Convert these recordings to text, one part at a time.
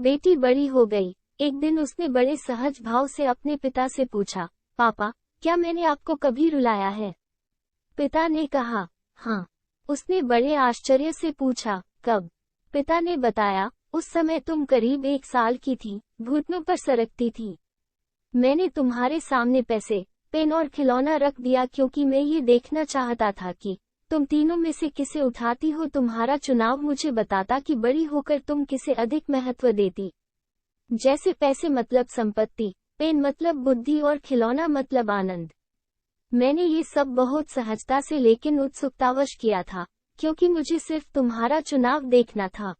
बेटी बड़ी हो गई। एक दिन उसने बड़े सहज भाव से अपने पिता से पूछा, पापा, क्या मैंने आपको कभी रुलाया है? पिता ने कहा, हाँ। उसने बड़े आश्चर्य से पूछा, कब? पिता ने बताया, उस समय तुम करीब 1 साल की थी, घुटनों पर सरकती थी। मैंने तुम्हारे सामने पैसे, पेन और खिलौना रख दिया क्योंकि मैं ये देखना चाहता था कि तुम तीनों में से किसे उठाती हो। तुम्हारा चुनाव मुझे बताता कि बड़ी होकर तुम किसे अधिक महत्व देती। जैसे पैसे मतलब संपत्ति, पेन मतलब बुद्धि और खिलौना मतलब आनंद। मैंने ये सब बहुत सहजता से लेकिन उत्सुकतावश किया था, क्योंकि मुझे सिर्फ तुम्हारा चुनाव देखना था।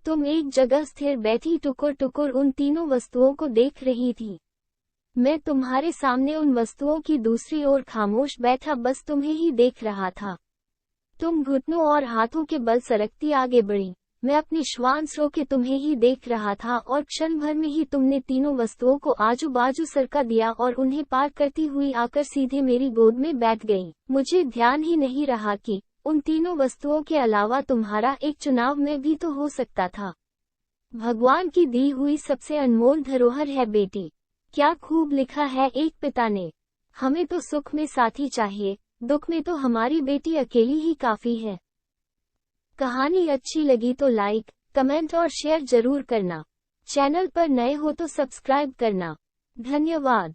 तुम एक जगह स्थिर बैठी टुकुर टुकुर उन तीनों वस्तुओं को देख रही थी। मैं तुम्हारे सामने उन वस्तुओं की दूसरी ओर खामोश बैठा बस तुम्हें ही देख रहा था। तुम घुटनों और हाथों के बल सरकती आगे बढ़ी। मैं अपनी श्वास रोके तुम्हें ही देख रहा था और क्षण भर में ही तुमने तीनों वस्तुओं को आजू बाजू सरका दिया और उन्हें पार करती हुई आकर सीधे मेरी गोद में बैठ गई। मुझे ध्यान ही नहीं रहा कि उन तीनों वस्तुओं के अलावा तुम्हारा एक चुनाव में भी तो हो सकता था। भगवान की दी हुई सबसे अनमोल धरोहर है बेटी। क्या खूब लिखा है एक पिता ने। हमें तो सुख में साथी चाहिए, दुख में तो हमारी बेटी अकेली ही काफी है। कहानी अच्छी लगी तो लाइक, कमेंट और शेयर जरूर करना। चैनल पर नए हो तो सब्सक्राइब करना। धन्यवाद।